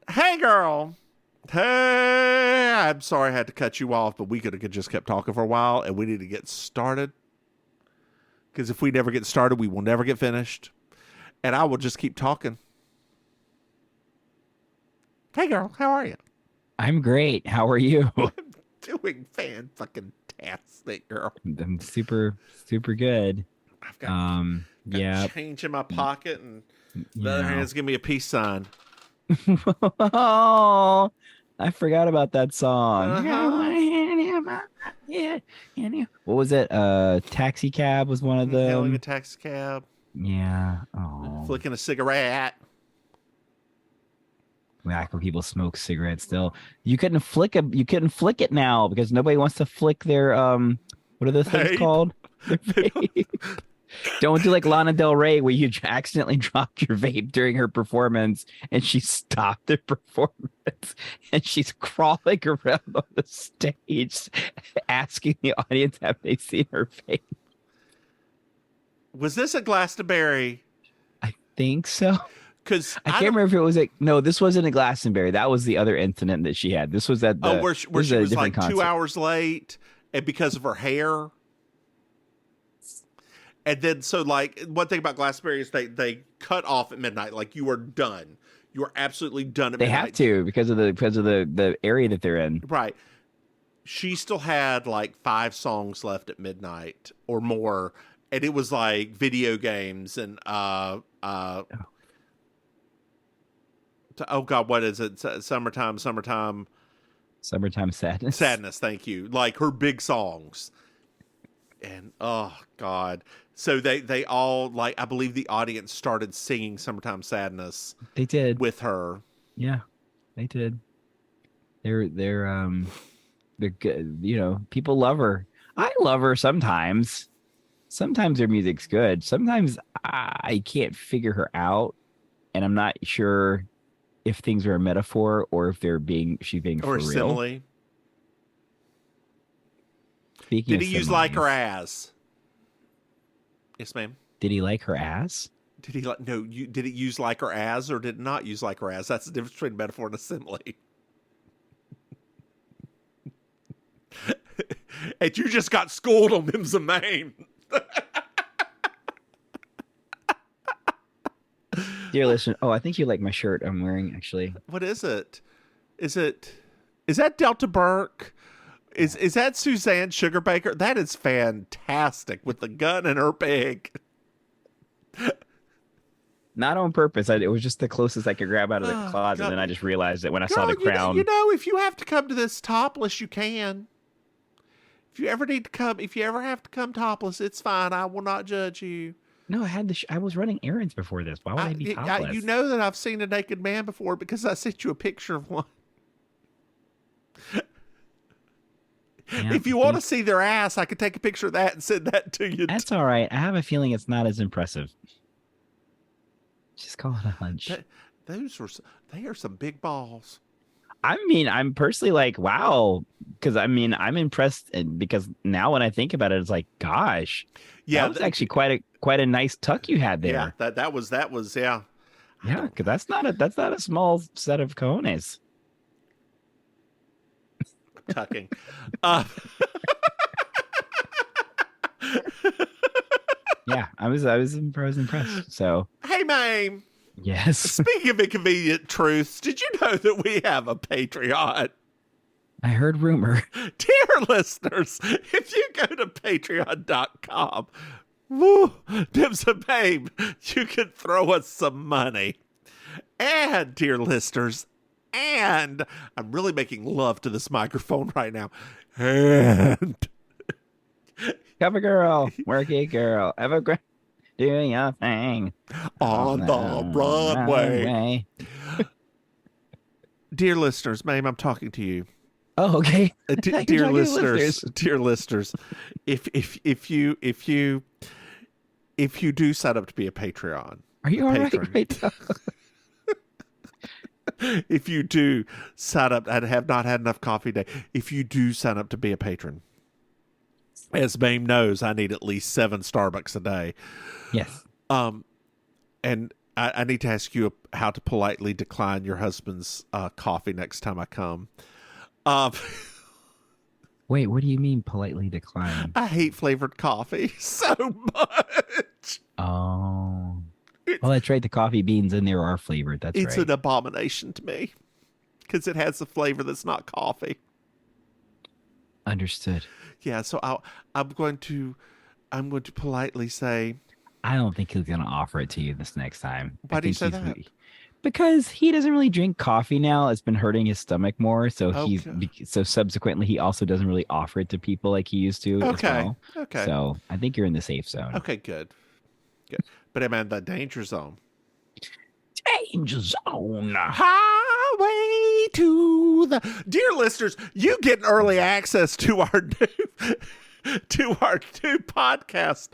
Hey, girl. Hey, I'm sorry I had to cut you off, but we could have just kept talking for a while, and we need to get started. Because if we never get started, we will never get finished. And I will just keep talking. Hey, girl, how are you? I'm great. How are you? I'm doing fan-fucking-tastic, girl. I'm super good. I've got Yeah. change in my pocket, and the You other know. hand's giving me a peace sign. Oh, I forgot about that song. Uh-huh. Yeah. What was it? Taxi Cab was one of Hailing a them. taxi cab, Yeah. Oh. flicking a cigarette. Back when people smoke cigarettes still. You couldn't flick it now because nobody wants to flick their what are those things Babe. called? Their vape. Don't do like Lana Del Rey where you accidentally dropped your vape during her performance and she stopped the performance and she's crawling around on the stage asking the audience have they seen her vape. Was this a Glastonbury? I think so. Because I I can't don't. remember if it was like no, this wasn't a Glastonbury. That was the other incident that she had. This was at Oh, the where this is she a was different like 2 concert. hours late, and because of her hair. And then, so like one thing about Glastonbury is they cut off at midnight. Like you are done. You are absolutely done at They have midnight. to because of the area that they're in. Right. She still had like 5 songs left at midnight or more, and it was like video games and oh god, what is it? Summertime Summertime Sadness. sadness. Thank you. Like her big songs. And oh god, so they all, like, I believe the audience started singing "Summertime Sadness" They did. with her. Yeah, they did. They're good. You know, people love her. I love her sometimes. Sometimes her music's good. Sometimes I can't figure her out, and I'm not sure if things are a metaphor or if she's being Or for real. simile. Speaking Did of he use like or similes, as? Yes, ma'am. did he like her ass? Did he like? No, did it use like or as, or did it not use like or as? That's the difference between metaphor and a simile. And you just got schooled on Mims and Maim. Dear listener, oh, I think you like my shirt I'm wearing actually. What is it? Is it? Is that Delta Burke? Is that Suzanne Sugarbaker? That is fantastic with the gun and her pig. Not on purpose. It was just the closest I could grab out of the Oh, closet. And God. then I just realized it when I saw Girl, the crown. if you have to come to this topless, you can. If you ever need to come, if you ever have to come topless, it's fine. I will not judge you. No, I had I was running errands before this. Why would I be You topless? know that I've seen a naked man before because I sent you a picture of one. Yeah, If you want to see their ass, I could take a picture of that and send that to you. that's all right. I have a feeling it's not as impressive. Just call it a hunch. That, those were they are some big balls. I mean, I'm personally like, wow, because I mean, I'm impressed, and because now when I think about it, it's like, gosh, Yeah, that was actually quite a nice tuck you had yeah. there. That was yeah. I Yeah, don't because that's not a small set of cojones. tucking. Uh, Yeah, I was impressed. So hey, Mame. yes, Speaking of inconvenient truths, did you know that we have a Patreon? I heard rumor. Dear listeners, if you go to patreon.com, woo, Mims and Maim, you can throw us some money. And, dear listeners, and I'm really making love to this microphone right now. And Cover girl, worky girl, ever doing your thing on the Broadway. runway. Dear listeners, Maim, I'm talking to you. Oh, okay. I thought you were Dear talking to listeners, dear listeners, if you do sign up to be a Patreon, Are you all right patron, right now? if you do sign up, I have not had enough coffee today. If you do sign up to be a patron, as Mame knows, I need at least 7 Starbucks a day. Yes. And I need to ask you how to politely decline your husband's coffee next time I come. Um, Wait, what do you mean politely decline? I hate flavored coffee so much. Oh. Well, that's right. The coffee beans in there are flavored. That's It's right. an abomination to me because it has a flavor that's not coffee. Understood. Yeah, so I'm going to politely say, I don't think he's going to offer it to you this next time. Why I do you think say that? Because he doesn't really drink coffee now. It's been hurting his stomach more. So Okay. so subsequently he also doesn't really offer it to people like he used to as Okay. well. Okay. So I think you're in the safe zone. Okay, good. But I'm in the danger zone. Danger zone. Highway to the dear listeners, you get early access to our new podcast.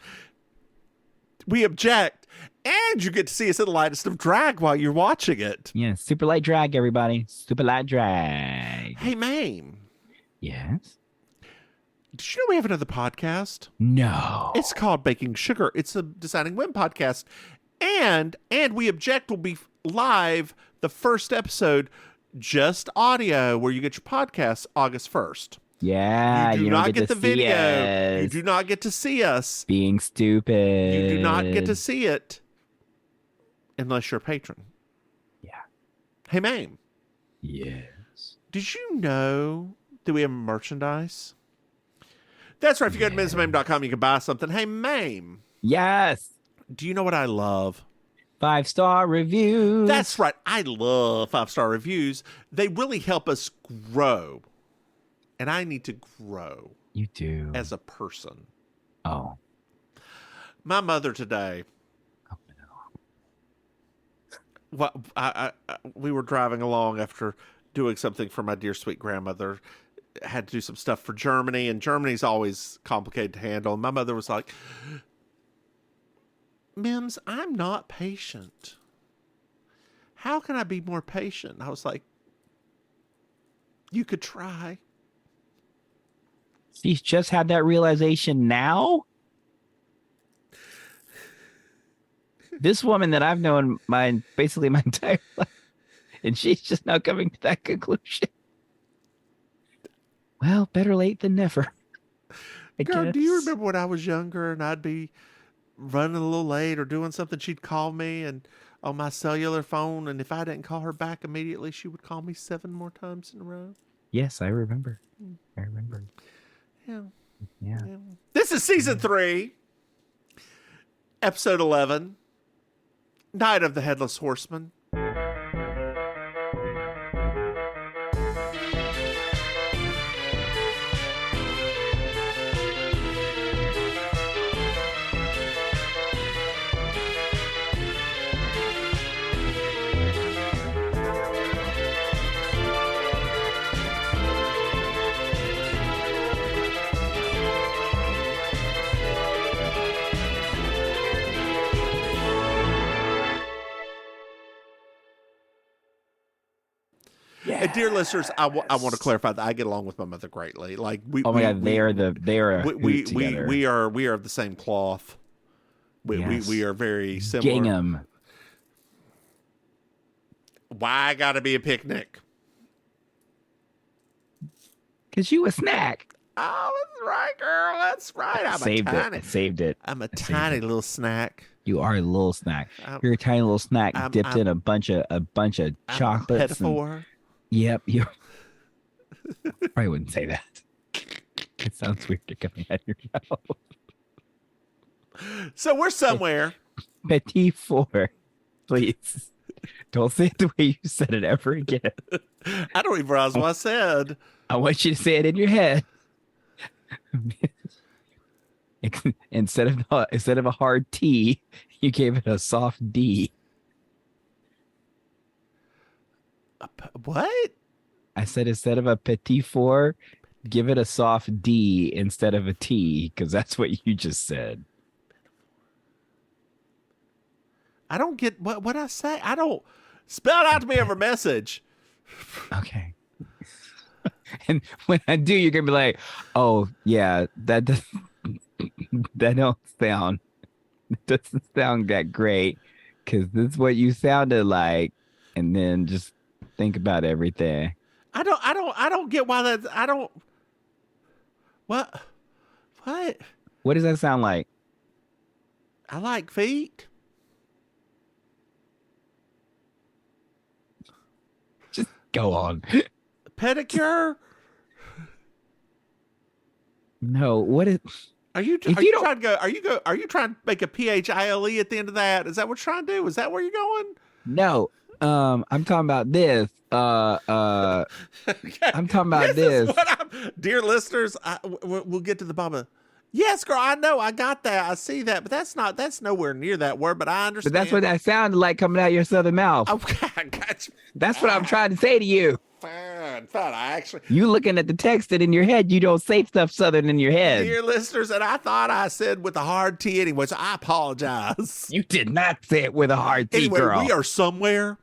We object, and you get to see us in the lightest of drag while you're watching it. Yeah, super light drag, everybody. Super light drag. Hey, Maim. Yes. Did you know we have another podcast? No. It's called Baking Sugar. It's a Designing Women podcast. And We Object will be live the first episode, just audio, where you get your podcast August 1st. Yeah, You do don't not get the to see video. us. You do not get to see us. Being stupid. You do not get to see it unless you're a patron. Yeah. Hey, Maim. Yes. Did you know that we have merchandise? That's right. If you go to MimsMaim.com, you can buy something. Hey, Maim. Yes. Do you know what I love? 5-star reviews. That's right. I love 5-star reviews. They really help us grow. And I need to grow You do. as a person. Oh. My mother today, Oh, no. we were driving along after doing something for my dear sweet grandmother. Had to do some stuff for Germany, and Germany's always complicated to handle. And my mother was like, Mims, I'm not patient. How can I be more patient? I was like, you could try. She's just had that realization now? This woman that I've known basically my entire life, and she's just now coming to that conclusion. Well, better late than never. Girl, do you remember when I was younger and I'd be running a little late or doing something? She'd call me and on my cellular phone, and if I didn't call her back immediately, she would call me 7 more times in a row. Yes, I remember. I remember. Yeah. This is season 3, episode 11, Night of the Headless Horseman. Yeah. And dear listeners, I want to clarify that I get along with my mother greatly. Like Oh my God, they are a hoot together. we are of the same cloth. We are very similar. Gingham. Why gotta be a picnic? Because you a snack. Oh, that's right, girl. That's right. I'm Saved it. I'm a tiny little snack. You are a little snack. You're a tiny little snack dipped in a bunch of chocolates. Yep. You probably wouldn't say that. It sounds weird coming out of your mouth. So we're somewhere. Petit four. Please. Don't say it the way you said it ever again. I don't even realize what I said. I want you to say it in your head. Instead of a hard T, you gave it a soft D. What? I said instead of a petit four, give it a soft D instead of a T, because that's what you just said. I don't get what I say. I don't spell it out to me over message. Okay. And when I do, you're gonna be like, "Oh yeah, that doesn't sound that great." Because this is what you sounded like. And then just think about everything. I don't get why that. I don't. What? What? What does that sound like? I like feet. Just go on. Pedicure. No, what is. Are you If you don't- trying to go? Are you trying to make a PHILE at the end of that? Is that what you're trying to do? Is that where you're going? No, I'm talking about this. Okay. I'm talking about This this. is what dear listeners, we'll get to the Baba. Yes, girl, I know, I got that, I see that, but that's nowhere near that word. But I understand. But that's what that sounded like coming out of your southern mouth. Okay, I got you. That's what I'm trying to say to you. Fine. I actually, You looking at the text and in your head, you don't say stuff southern in your head. dear listeners, and I thought I said with a hard T anyway, so I apologize. You did not say it with a hard T, Anyway, girl. we are somewhere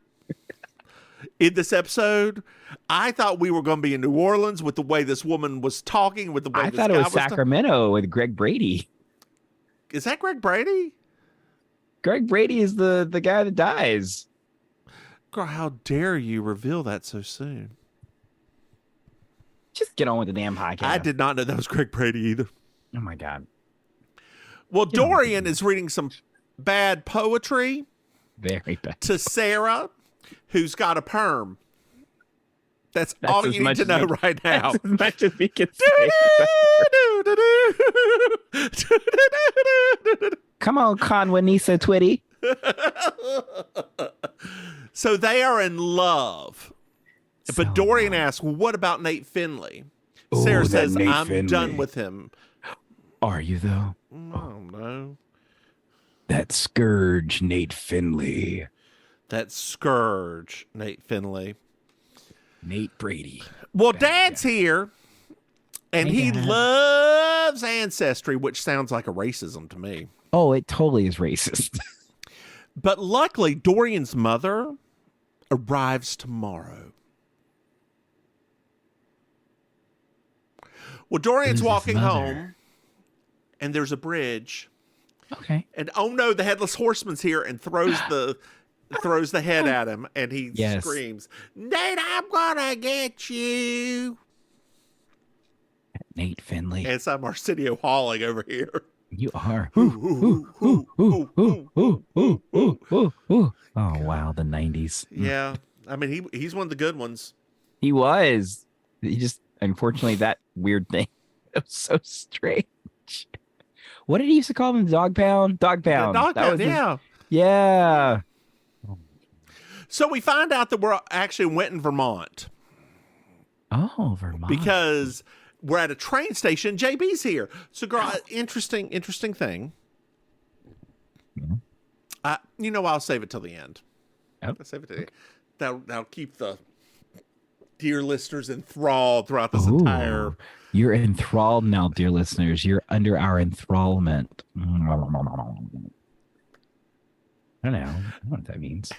in this episode. I thought we were going to be in New Orleans with the way this woman was talking, with the way I this thought it guy was Sacramento with Greg Brady. Is that Greg Brady? Greg Brady is the guy that dies. Girl, how dare you reveal that so soon? Just get on with the damn podcast. I did not know that was Greg Brady either. Oh my God. Well, Dorian is reading some bad poetry Very bad. to Sarah, who's got a perm. That's all as you need much to as know we- right now. That's as much as we can say. Come on, Conwanisa Twitty. So they are in love. But Dorian asks, well, what about Nate Finley? Ooh, Sarah that says, Nate I'm Finley. done with him. Are you, though? I don't know. That scourge, Nate Finley. That scourge, Nate Finley. Nate Brady. Well, Bad Dad's guy. here, and Hey, he Dad. loves Ancestry, which sounds like a racism to me. Oh, it totally is racist. But luckily, Dorian's mother arrives tomorrow. Well, Dorian's Who's his walking mother? home, and there's a bridge. Okay. And oh no, the Headless Horseman's here and throws the head at him, and he Yes. screams, Nate, I'm gonna get you. Nate Finley. And some Arsenio hauling over here. You are. Ooh. Oh, wow. The 90s. Yeah. I mean, he's one of the good ones. He was. He just, unfortunately, that weird thing. It was so strange. What did he used to call him? Dog pound? Dog pound. Dog That pound, was his- yeah. Yeah. So we find out that we're actually went in Vermont Oh, Vermont. because we're at a train station. JB's here. So, girl, interesting thing. I'll save it till the end. Oh. I'll save it till the end. That'll keep the dear listeners enthralled throughout this Ooh. entire. You're enthralled now, dear listeners. You're under our enthrallment. I don't know. I don't know what that means.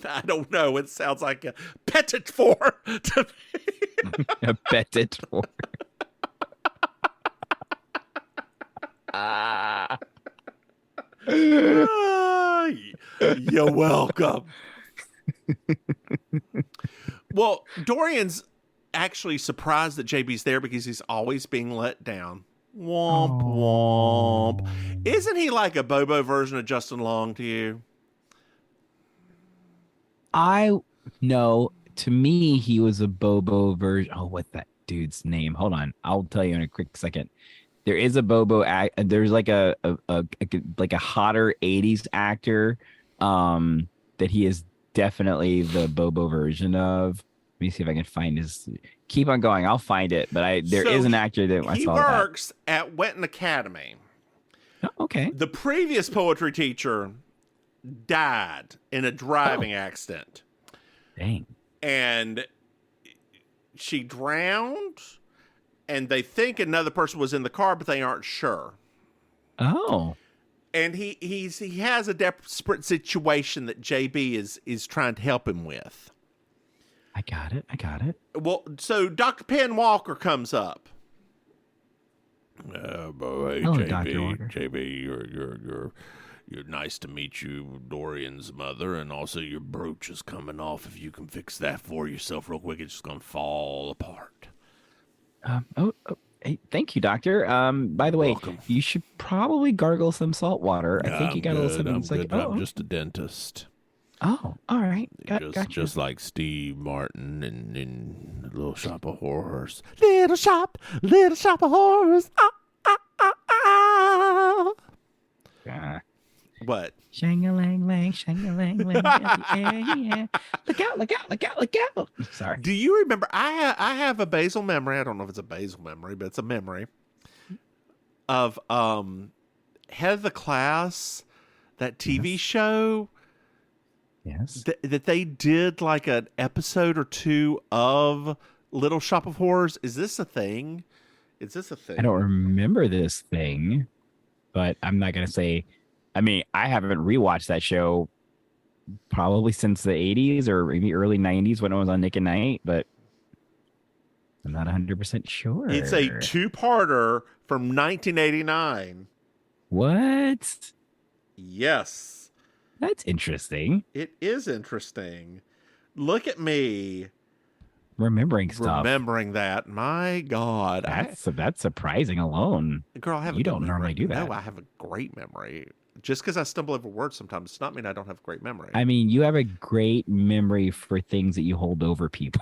I don't know. It sounds like a petit four to me. I bet it for. Ah, you're welcome. Well, Dorian's actually surprised that JB's there because he's always being let down. Womp womp. Isn't he like a Bobo version of Justin Long to you? I know. To me, he was a Bobo version. Oh, what's that dude's name? Hold on, I'll tell you in a quick second. There is a Bobo act. There's like a hotter '80s actor, that he is definitely the Bobo version of. Let me see if I can find his. Keep on going. I'll find it. But there is an actor that I He saw. works at Wetton Academy. That. Oh, okay. The previous poetry teacher died in a driving accident. Dang. And she drowned, and they think another person was in the car, but they aren't sure. Oh. And he has a desperate situation that JB is trying to help him with. I got it. Well, so Dr. Penn Walker comes up. Oh boy, Hello, JB, Dr. Walker. JB, You're nice to meet you, Dorian's mother, and also your brooch is coming off. If you can fix that for yourself real quick, it's just gonna fall apart. Hey, thank you, doctor. By the way, Welcome. you should probably gargle some salt water. I think I'm you got a little good. something. I'm It's like, good. I'm just a dentist. oh, all right. Gotcha. Just like Steve Martin in Little Shop of Horrors. Little shop of horrors. Ah, ah, ah, ah. Yeah. What? Shang-a-lang-lang, shang-a-lang-lang, in the air, yeah. Look out, look out, look out, look out. Sorry. Do you remember? I have a basal memory. I don't know if it's a basal memory, but it's a memory of Head of the Class, that TV show. Yes. That they did like an episode or two of Little Shop of Horrors. Is this a thing? Is this a thing? I don't remember this thing, but I'm not going to say. I mean, I haven't rewatched that show probably since the 80s or maybe early 90s when it was on Nick at Night, but I'm not 100% sure. It's a two-parter from 1989. What? Yes. That's interesting. It is interesting. Look at me. Remembering stuff. Remembering that. My God. That's surprising alone. Girl, I have You don't normally do that. No, I have a great memory. Just because I stumble over words sometimes does not mean I don't have great memory. I mean, you have a great memory for things that you hold over people.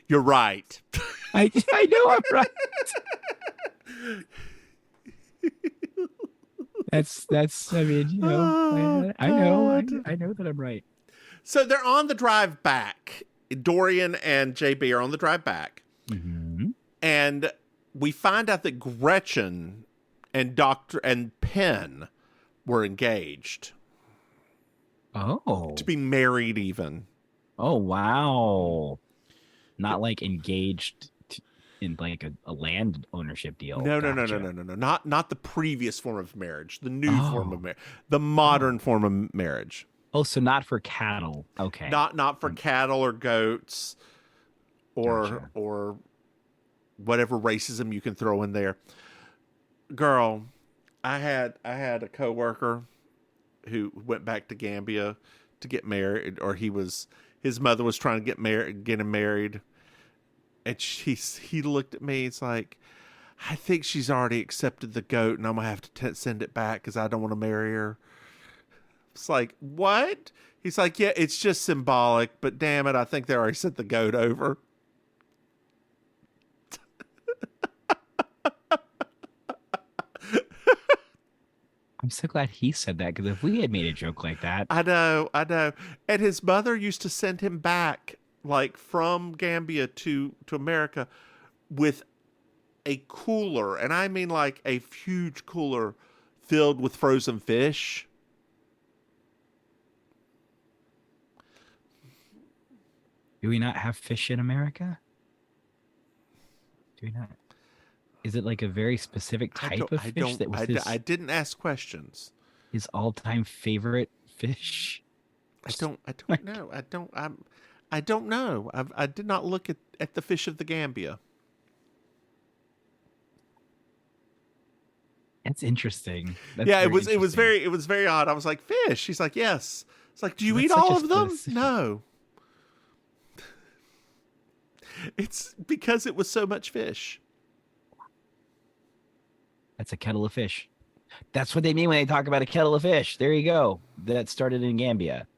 You're right. I know I'm right. That's I mean, you know, I know that I'm right. So they're on the drive back. Dorian and JB are on the drive back. Mm-hmm. And we find out that Gretchen and Dr. and Penn were engaged. Oh. To be married even. Oh, wow. Not like engaged in like a land ownership deal. No. Not the previous form of marriage. The new form of marriage. The modern form of marriage. Oh, so not for cattle. Okay. Not for cattle or goats or whatever racism you can throw in there. Girl, I had a coworker who went back to Gambia to get married, or his mother was trying to get him married. And he looked at me. It's like, I think she's already accepted the goat, and I'm gonna have to send it back because I don't want to marry her. It's like, what? He's like, yeah, it's just symbolic, but damn it, I think they already sent the goat over. I'm so glad he said that, because if we had made a joke like that. I know. And his mother used to send him back, like from Gambia to America, with a cooler, and I mean like a huge cooler filled with frozen fish. Do we not have fish in America? Do we not? Is it like a very specific type of fish that was I didn't ask questions. His all-time favorite fish? I don't know. I don't know. I did not look at the fish of the Gambia. That's interesting. It was very odd. I was like, fish. She's like, yes. It's like, do you eat all of them? No. It's because it was so much fish. That's a kettle of fish. That's what they mean when they talk about a kettle of fish. There you go. That started in Gambia,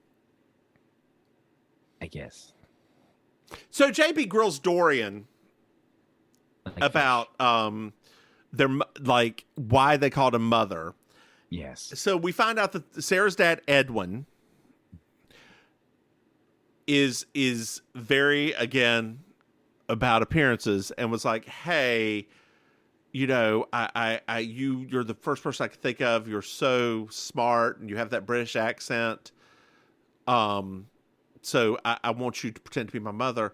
I guess. So JB grills Dorian about their like why they called him mother. Yes. So we find out that Sarah's dad Edwin is very again about appearances and was like, hey, you know, you're the first person I could think of. You're so smart and you have that British accent. So I want you to pretend to be my mother.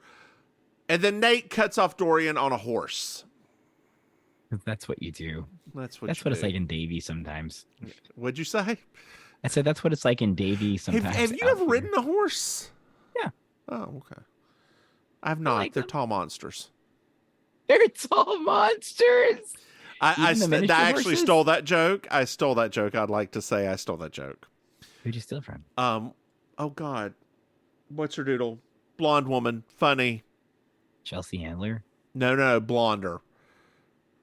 And then Nate cuts off Dorian on a horse. That's what you do. That's what it's like in Davy sometimes. What'd you say? I said that's what it's like in Davy sometimes. Have you ever ridden a horse? Yeah. Oh, okay. I've I not. like They're them. tall monsters. They're tall monsters. I Even the miniature actually horses? stole that joke. I stole that joke. I'd like to say I stole that joke. Who'd you steal from? Oh God, what's her doodle? Blonde woman, funny. Chelsea Handler. No, blonder,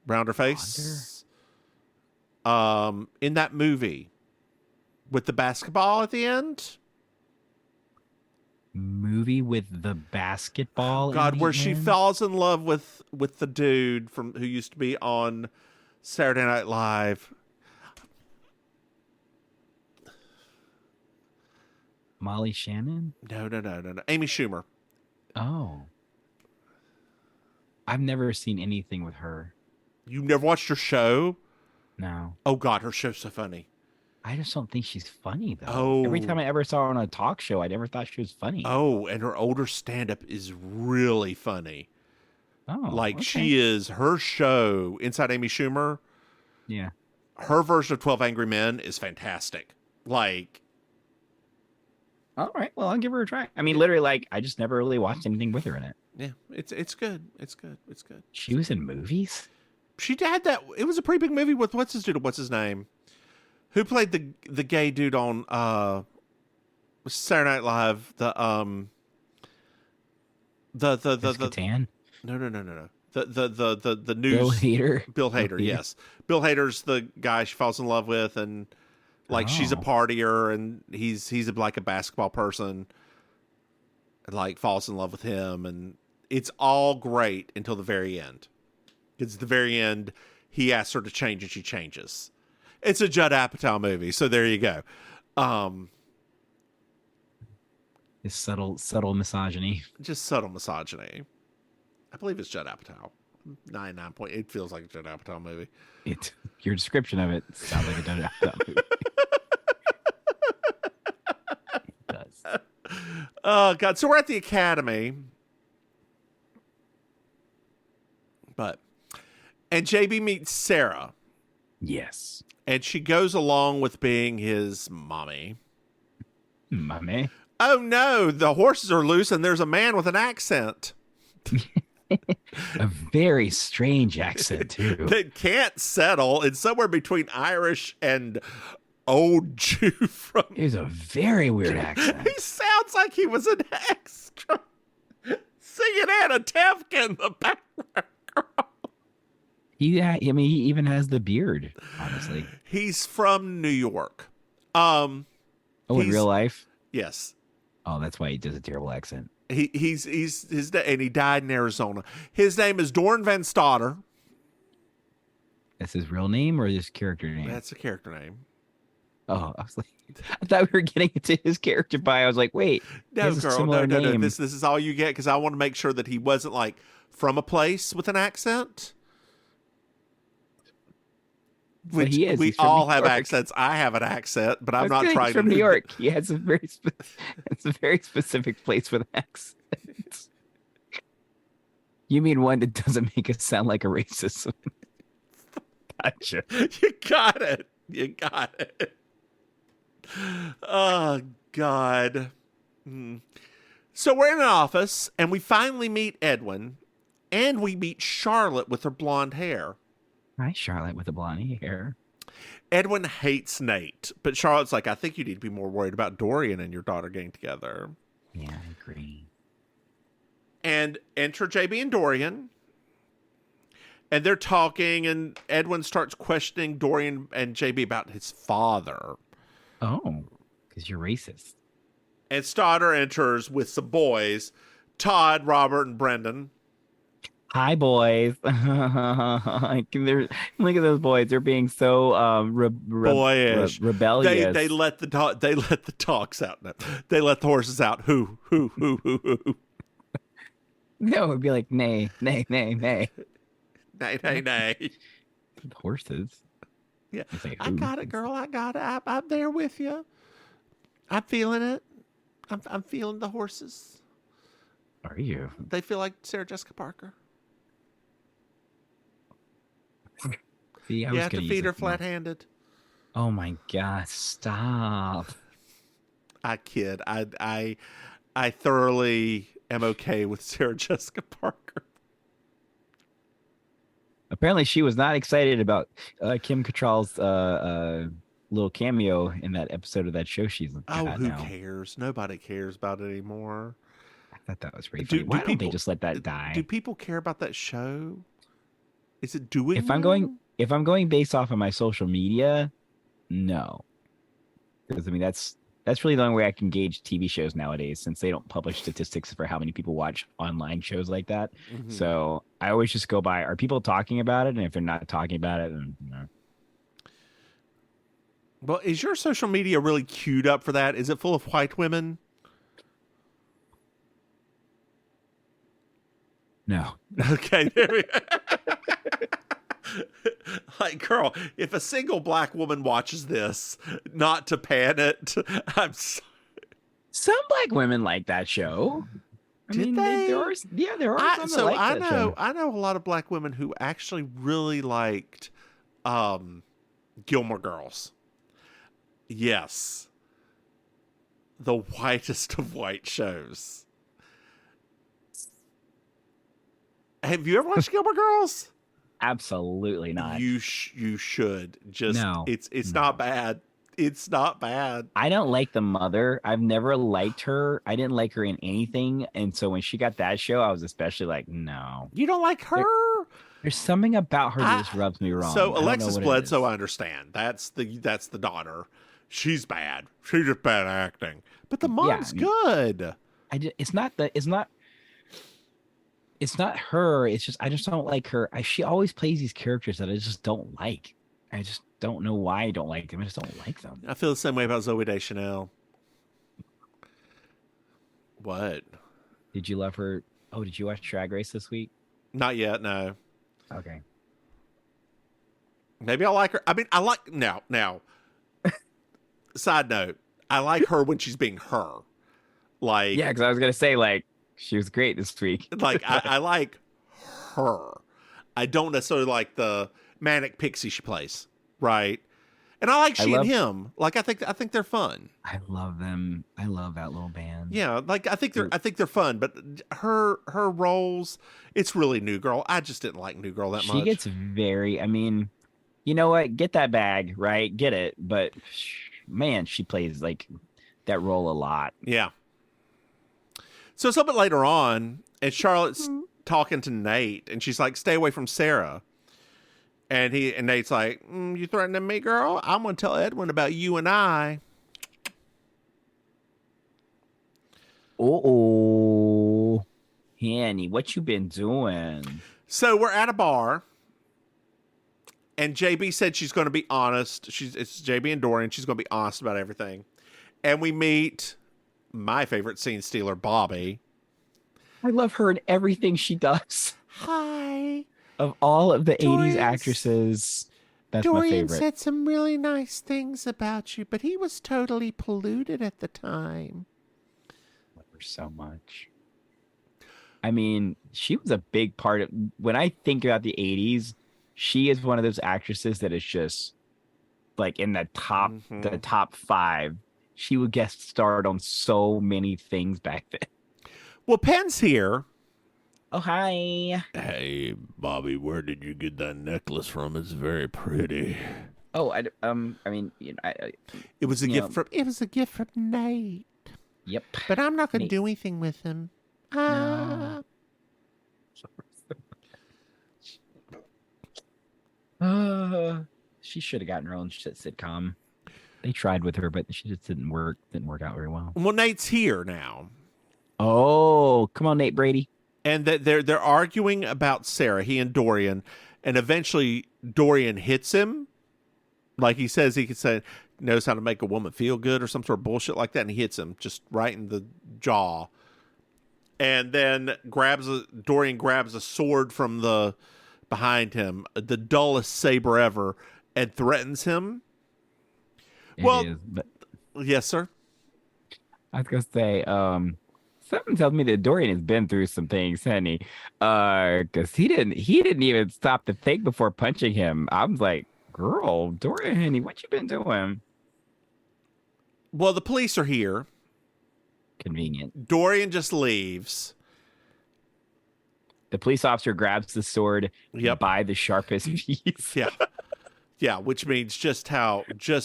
rounder face. In that movie with the basketball at the end. Movie with the basketball. God, in where the she end? falls in love with the dude from who used to be on Saturday Night Live. Molly Shannon. No. Amy Schumer. Oh, I've never seen anything with her. You never watched her show? No, Oh God, her show's so funny. I just don't think she's funny though. Oh. Every time I ever saw her on a talk show, I never thought she was funny. Oh, and her older stand-up is really funny. Oh, Like okay. she is, her show, Inside Amy Schumer, Yeah. her version of 12 Angry Men is fantastic. Like, All right. Well, I'll give her a try. I mean, literally, like, I just never really watched anything with her in it. yeah, it's good. It's good. It's good. She was in movies? She had that. It was a pretty big movie with what's his name? Who played the gay dude on Saturday Night Live? The Catan? no. The news. Bill Hader? Bill Hader, yes. Bill Hader's the guy she falls in love with, and like she's a partier, and he's like a basketball person, and like falls in love with him, and it's all great until the very end. Because at the very end, he asks her to change, and she changes. It's a Judd Apatow movie, so there you go. This subtle misogyny. Just subtle misogyny. I believe it's Judd Apatow. 99 point. It feels like a Judd Apatow movie. Your description of it sounds like a Judd Apatow movie. It does. Oh God! So we're at the academy, and JB meets Sarah, Yes. and she goes along with being his mommy. Mommy. Oh no! The horses are loose, and there's a man with an accent A very strange accent, too. that can't settle. It's somewhere between Irish and old Jew from. It was a very weird accent. He sounds like he was an extra singing Anna Tefka in the background. He even has the beard, honestly. He's from New York. Oh, in real life? Yes. Oh, that's why he does a terrible accent. He's and he died in Arizona. His name is Doran Van Stotter. That's his real name or his character name? That's a character name. Oh, I was like, I thought we were getting into his character bio. I was like, wait, he No, has a girl, similar no. name. This is all you get because I want to make sure that he wasn't like from a place with an accent. Well, Which he is. we He's from all New have York. accents. I have an accent, but I'm That's not good. trying He's to. from New York. He has a very it's a very specific place with accents. You mean one that doesn't make it sound like a racist? Gotcha. You got it. You got it. Oh God. So we're in an office, and we finally meet Edwin, and we meet Charlotte with her blonde hair. Hi, Charlotte with the blonde hair. Edwin hates Nate, but Charlotte's like, I think you need to be more worried about Dorian and your daughter getting together. Yeah, I agree. And enter JB and Dorian. And they're talking, and Edwin starts questioning Dorian and JB about his father. Oh, because you're racist. And Stoddard enters with some boys, Todd, Robert, and Brendan. Hi, boys. Look at those boys. They're being so Boyish, rebellious. They let the dogs out. No, they let the horses out. Who? No, it'd be like nay, nay, nay, nay. Nay. The horses. Yeah, Like, I got it, girl. I got it. I'm there with you. I'm feeling it. I'm feeling the horses. Are you? They feel like Sarah Jessica Parker. See, You have to feed her flat-handed. Oh my God! Stop. I kid. I thoroughly am okay with Sarah Jessica Parker. Apparently, she was not excited about Kim Cattrall's little cameo in that episode of that show she's Oh, got who now. cares? Nobody cares about it anymore. I thought that was pretty funny. Why don't they just let that die? Do people care about that show? Is it doing? If I'm going based off of my social media, no, because I mean that's really the only way I can gauge TV shows nowadays, since they don't publish statistics for how many people watch online shows like that. Mm-hmm. So I always just go by, are people talking about it? And if they're not talking about it, then no. Well, is your social media really queued up for that? Is it full of white women? No. Okay, there we go. Like, girl, if a single black woman watches this, not to pan it, I'm sorry. Some black women like that show. Did they? There are some that like that show. I know a lot of black women who actually really liked Gilmore Girls. Yes. The whitest of white shows. Have you ever watched Gilmore Girls? Absolutely not. You should. Just No. It's not bad. It's not bad. I don't like the mother. I've never liked her. I didn't like her in anything. And so when she got that show, I was especially like, no. You don't like her? There's something about her that just rubs me wrong. So Alexis Bledsoe, I understand. That's the daughter. She's bad. She's just bad acting. But the mom's good. It's not her. It's just I just don't like her. She always plays these characters that I just don't like. I just don't know why I don't like them. I just don't like them. I feel the same way about Zooey Deschanel. What? Did you love her? Oh, did you watch Drag Race this week? Not yet, no. Okay. Maybe I like her. I mean, I like now. Side note, I like her when she's being her. Like, yeah, because I was gonna say, like, she was great this week. Like, I like her. I don't necessarily like the manic pixie she plays, right? And I like she and him. Like, I think they're fun. I love them. I love that little band. Yeah, like I think they're fun. But her roles, it's really New Girl. I just didn't like New Girl that much. She gets very. I mean, you know what? Get that bag, right? Get it. But man, she plays like that role a lot. Yeah. So it's a bit later on, and Charlotte's talking to Nate, and she's like, "Stay away from Sarah." And Nate's like, "You threatening me, girl? I'm gonna tell Edwin about you and I." Oh, Hanny, what you been doing? So we're at a bar, and JB said she's going to be honest. It's JB and Dorian. She's going to be honest about everything. And we meet my favorite scene stealer, Bobby. I love her in everything she does. Hi. Of all of the 80s actresses, that's my favorite. Dorian said some really nice things about you, but he was totally polluted at the time. Love her so much. I mean, she was a big part of, when I think about the 80s, she is one of those actresses that is just like in the top 5. She would guest starred on so many things back then. Well, Penn's here. Oh, hi. Hey, Bobby, where did you get that necklace from? It's very pretty. Oh, I mean, you know, it was a gift from Nate. Yep. But I'm not going to do anything with him. No. She should have gotten her own sitcom. They tried with her, but she just didn't work out very well. Well, Nate's here now. Oh, come on, Nate Brady. And they're arguing about Sarah, he and Dorian, and eventually Dorian hits him. Like he says knows how to make a woman feel good or some sort of bullshit like that, and he hits him just right in the jaw. And then Dorian grabs a sword from the behind him, the dullest saber ever, and threatens him. Yes, sir. I was gonna say, something tells me that Dorian has been through some things, hasn't he? Because he didn't even stop to think before punching him. I was like, girl, Dorian, honey, what you been doing? Well, the police are here. Convenient. Dorian just leaves. The police officer grabs the sword Yep. by the sharpest piece. Yeah. Yeah, which means just how Not the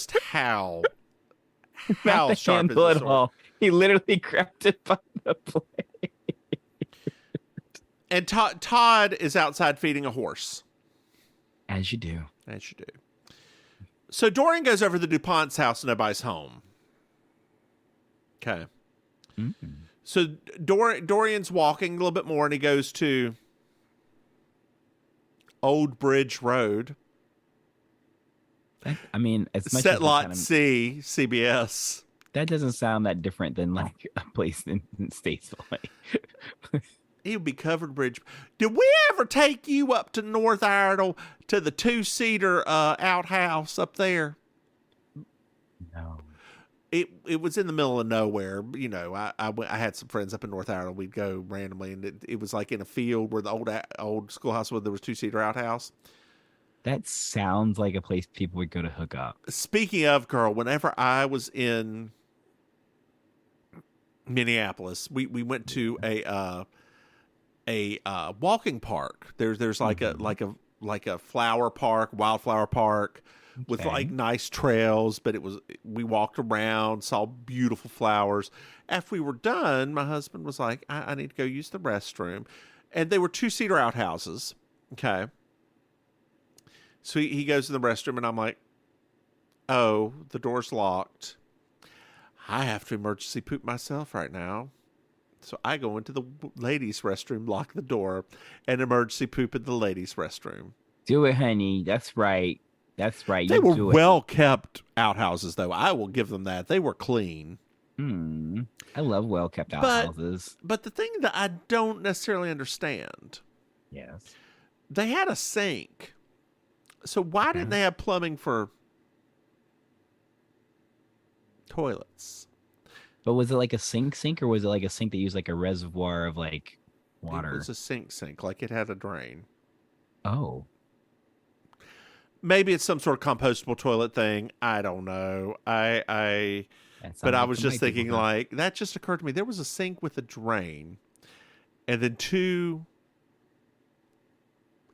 sharp is handle the at sword. all. He literally grabbed it by the blade. And Todd is outside feeding a horse. As you do. As you do. So Dorian goes over to the DuPont's house. Nobody's home. Okay. Mm-hmm. So Dorian's walking a little bit more, and he goes to Old Bridge Road. I mean, as much Set as lot kind of, C, CBS. that doesn't sound that different than like a place in Statesville. He would be covered bridge. Did we ever take you up to North Iredell to the 2-seater outhouse up there? No. It was in the middle of nowhere. You know, I had some friends up in North Ireland. We'd go randomly, and it was like in a field where the old schoolhouse was. There was 2-seater outhouse. That sounds like a place people would go to hook up. Speaking of, girl, whenever I was in Minneapolis, we went to a walking park. There's like a flower park, wildflower park. With Okay. like nice trails, but we walked around, saw beautiful flowers. After we were done, my husband was like, I need to go use the restroom. And they were 2-seater outhouses. Okay. So he goes to the restroom, and I'm like, oh, the door's locked. I have to emergency poop myself right now. So I go into the ladies' restroom, lock the door, and emergency poop in the ladies' restroom. Do it, honey. That's right. That's right. They You were do it. well kept outhouses, though. I will give them that. They were clean. I love well kept outhouses. But the thing that I don't necessarily understand, Yes. they had a sink. So why didn't they have plumbing for toilets? But was it like a sink, or was it like a sink that used like a reservoir of like water? It was a sink, like it had a drain. Oh. Maybe it's some sort of compostable toilet thing. I don't know. But I was just thinking, like, that just occurred to me. There was a sink with a drain, and then 2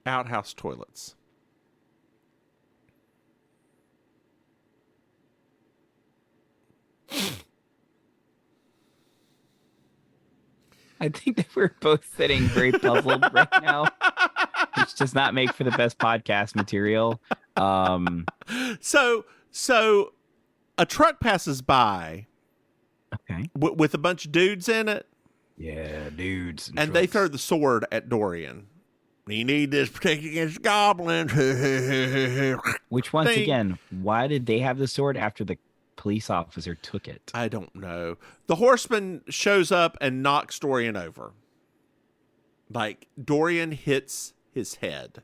outhouse toilets. I think that we're both sitting very puzzled right now, which does not make for the best podcast material. So a truck passes by Okay. with a bunch of dudes in it, Yeah, dudes. and they throw the sword at Dorian. You need this to protect against goblins. Which, once Thing. again, why did they have the sword after the police officer took it? I don't know. The Horseman shows up and knocks Dorian over. Like, Dorian hits his head.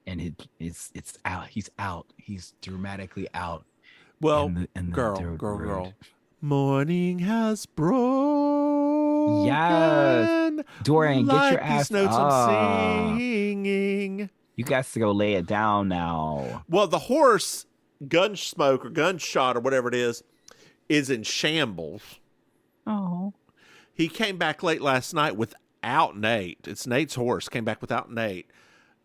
And it's out. He's out. He's dramatically out. Well, And the girl. road. Morning has broken. Yes. Dorian, get like your ass these notes up. I'm singing. You got to go lay it down now. Well, the horse, gun smoke or gunshot or whatever it is in shambles. Oh. He came back late last night without Nate. It's Nate's horse. Came back without Nate.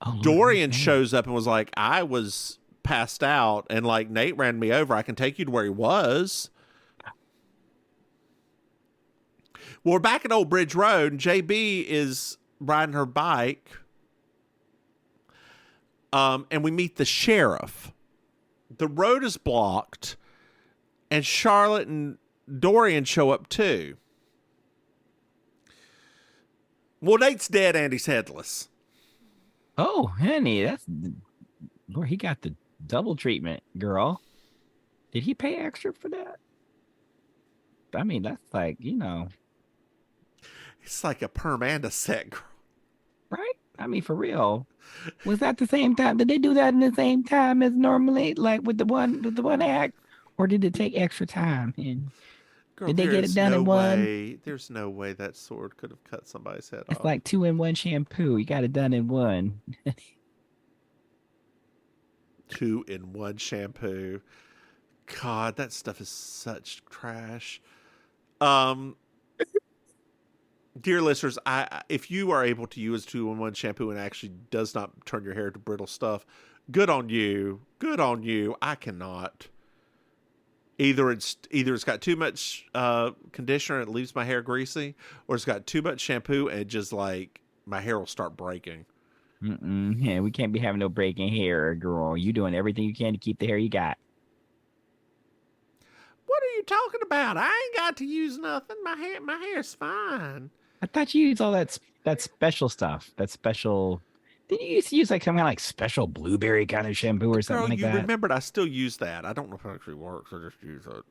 Oh, Dorian Nate. shows up and was like, I was passed out, and like, Nate ran me over. I can take you to where he was. Well, we're back at Old Bridge Road, and JB is riding her bike. And we meet the sheriff. The road is blocked, and Charlotte and Dorian show up too. Well, Nate's dead and he's headless. Oh, honey, that's where he got the double treatment, girl. Did he pay extra for that? I mean, that's like, It's like a perm and a set, girl. right? I mean, for real. Was that the same time? Did they do that in the same time as normally, like with the one act, or did it take extra time? And Girl, did they get it there's done in one? There's no way that sword could have cut somebody's head It's off. like 2-in-1 shampoo. You got it done in one. 2-in-1 shampoo. God, that stuff is such trash. dear listeners, if you are able to use 2-in-1 shampoo and actually does not turn your hair to brittle stuff, good on you. Good on you. I cannot. Either it's got too much conditioner and it leaves my hair greasy, or it's got too much shampoo and it just like my hair will start breaking. Yeah, we can't be having no breaking hair, girl. You doing everything you can to keep the hair you got. What are you talking about? I ain't got to use nothing. My hair's fine. I thought you used all that special stuff. That special. Did you used to use like some kind of like special blueberry kind of shampoo or something Girl, like you that? remembered I still use that. I don't know if it actually works. I just use it.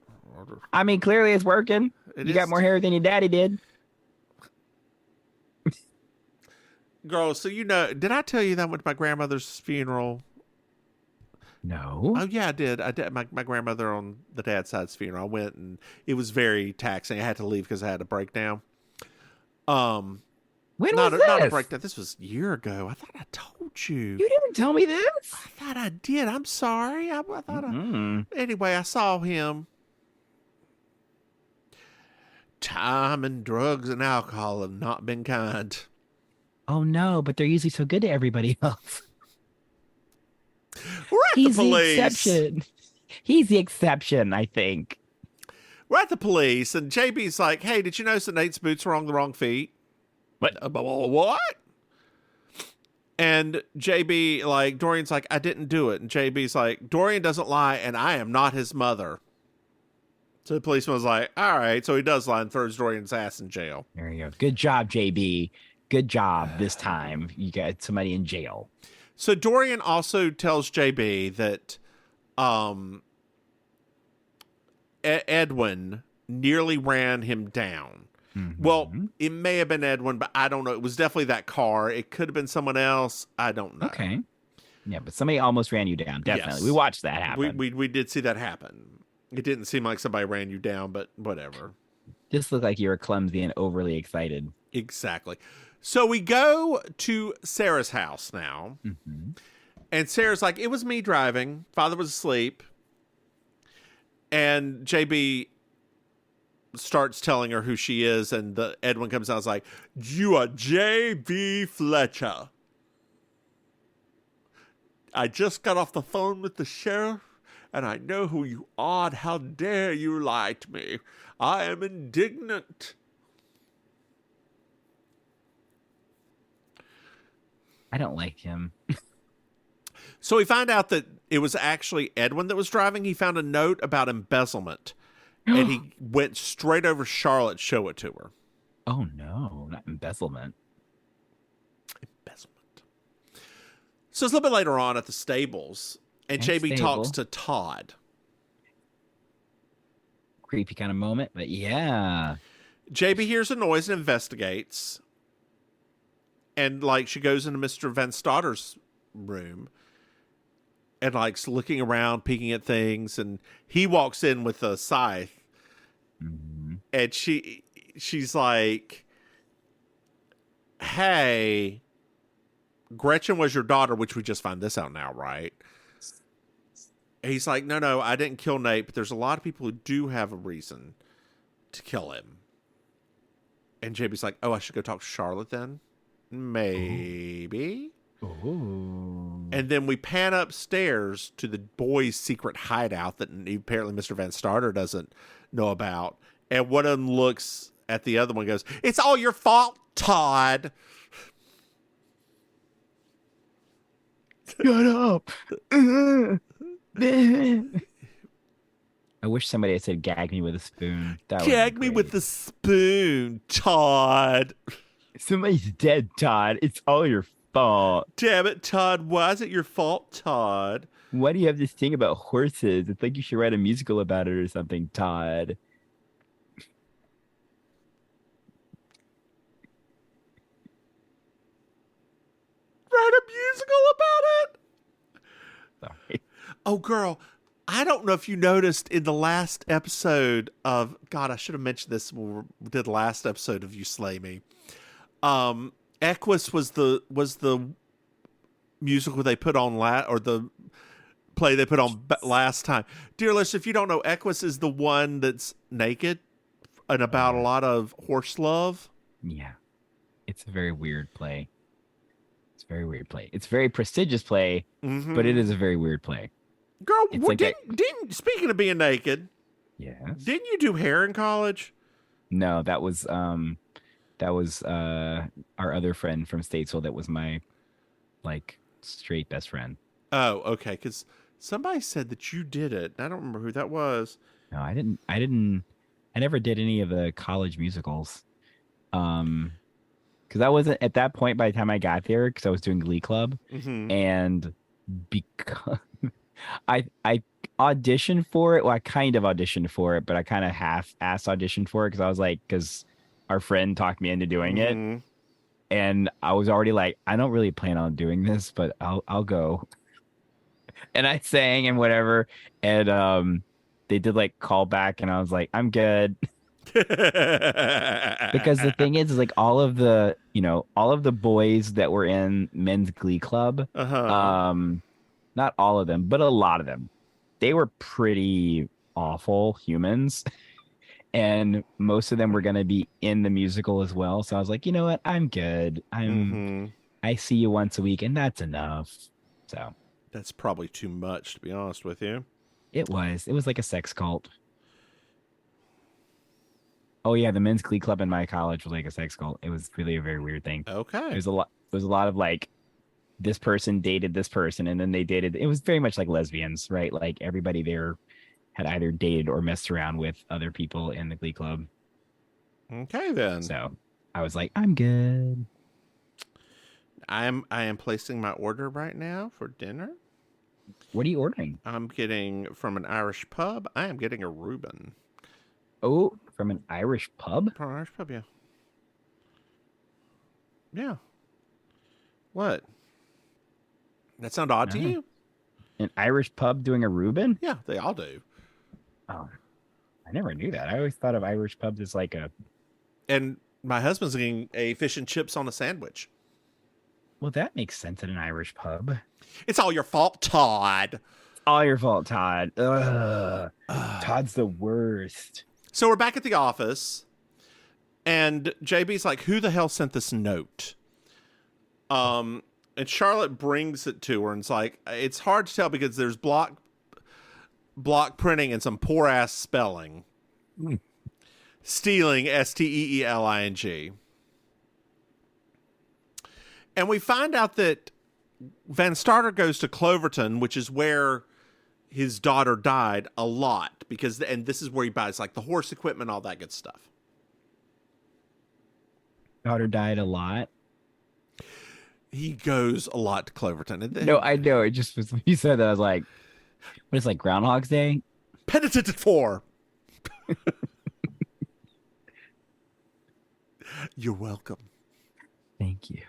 I mean, clearly it's working. It You is- got more hair than your daddy did. Girl, so did I tell you that I went to my grandmother's funeral? No. Oh yeah, I did. My grandmother on the dad's side's funeral. I went and it was very taxing. I had to leave because I had a breakdown. When Not was this? a breakdown. This was a year ago. I thought I told you. You didn't tell me this. I thought I did. I'm sorry. I thought Mm. Anyway, I saw him. Time and drugs and alcohol have not been kind. Oh no, but they're usually so good to everybody else. We're at He's the the police. exception. He's the exception, I think. We're at the police, and JB's like, "Hey, did you notice that Nate's boots were on the wrong feet?" What? What? And JB, like, Dorian's like, "I didn't do it." And JB's like, "Dorian doesn't lie, and I am not his mother." So the policeman was like, "All right." So he does lie and throws Dorian's ass in jail. There you go. Good job, JB. Good job this time. You got somebody in jail. So Dorian also tells JB that Edwin nearly ran him down. Mhm. Well, it may have been Edwin, but I don't know. It was definitely that car. It could have been someone else. I don't know. Okay. Yeah, but somebody almost ran you down. Definitely. Yes. We watched that happen. We did see that happen. It didn't seem like somebody ran you down, but whatever. Just looked like you were clumsy and overly excited. Exactly. So we go to Sarah's house now. Mm-hmm. And Sarah's like, "It was me driving. Father was asleep." And JB starts telling her who she is, and Edwin comes out and is like, "You are JB Fletcher. I just got off the phone with the sheriff, and I know who you are. And how dare you lie to me? I am indignant." I don't like him. So we find out that it was actually Edwin that was driving. He found a note about embezzlement, and he went straight over Charlotte to show it to her. Oh no, not embezzlement. Embezzlement. So it's a little bit later on at the stables, and JB Stable. talks to Todd. Creepy kind of moment, but yeah. JB hears a noise and investigates. And, like, she goes into Mr. Van Stotter's room and, like, looking around, peeking at things. And he walks in with a scythe. Mm-hmm. And she's like, "Hey, Gretchen was your daughter," which we just find this out now, right? And he's like, no, I didn't kill Nate, but there's a lot of people who do have a reason to kill him. And JB's like, "Oh, I should go talk to Charlotte then?" Maybe. Ooh. And then we pan upstairs to the boys' secret hideout that apparently Mr. Van Starter doesn't know about. And one of them looks at the other one and goes, "It's all your fault, Todd." Shut up. I wish somebody had said "gag me with a spoon." That would be "Gag me great. with the spoon, Todd." Somebody's dead, Todd. It's all your fault. "Damn it, Todd. Why is it your fault, Todd?" Why do you have this thing about horses? It's like you should write a musical about it or something, Todd. Write a musical about it? Sorry. Oh, girl, I don't know if you noticed in the last episode of... God, I should have mentioned this when we did the last episode of You Slay Me. Equus was the musical they put on or the play they put on last time. Dear listener, if you don't know, Equus is the one that's naked and about a lot of horse love. Yeah. It's a very weird play. It's a very weird play. It's a very prestigious play, but it is a very weird play. Girl, It's like didn't speaking of being naked, yes. didn't you do hair in college? No, that was our other friend from Statesville that was my like straight best friend. Oh, okay, because somebody said that you did it. I don't remember who that was. No, I never did any of the college musicals. Because I wasn't at that point by the time I got there because I was doing Glee Club, Mm-hmm. and because I auditioned for it. Well, I kind of auditioned for it, but I kind of half-ass auditioned for it because our friend talked me into doing it, Mm-hmm. and I was already like, I don't really plan on doing this, but I'll go. And I sang and whatever, and they did like call back, and I was like, I'm good. Because the thing is like all of the boys that were in men's glee club, Uh-huh. um, not all of them, but a lot of them, they were pretty awful humans. And most of them were going to be in the musical as well. So I was like, you know what? I'm good. Mm-hmm. I see you once a week and that's enough. So That's probably too much, to be honest with you. it was like a sex cult. Oh yeah, the men's glee club in my college was like a sex cult. It was really a very weird thing. Okay. There's a lot of like this person dated this person and then they dated. It was very much like lesbians, right? Like everybody there had either dated or messed around with other people in the glee club. Okay, then. So I was like, I'm good. I am placing my order right now for dinner. What are you ordering? I'm getting from an Irish pub. I am getting a Reuben. Oh, from an Irish pub? From an Irish pub, yeah. Yeah. What? That sound odd to Uh-huh. you? An Irish pub doing a Reuben? Yeah, they all do. Oh, I never knew that. I always thought of Irish pubs as like a, And my husband's getting a fish and chips on a sandwich. well, that makes sense at an Irish pub. It's all your fault, Todd. All your fault, Todd. Ugh. Todd's the worst. So we're back at the office, and JB's like, "Who the hell sent this note?" And Charlotte brings it to her, and it's like, it's hard to tell because there's block printing and some poor ass spelling. Mm. Stealing, Steeling. And we find out that Van Starter goes to Cloverton, which is where his daughter died, a lot, and this is where he buys like the horse equipment, all that good stuff. Daughter died a lot. He goes a lot to Cloverton. And then No, I know. It just was when you said that. I was like, what is like Groundhog's Day? Penitent for. You're welcome. Thank you.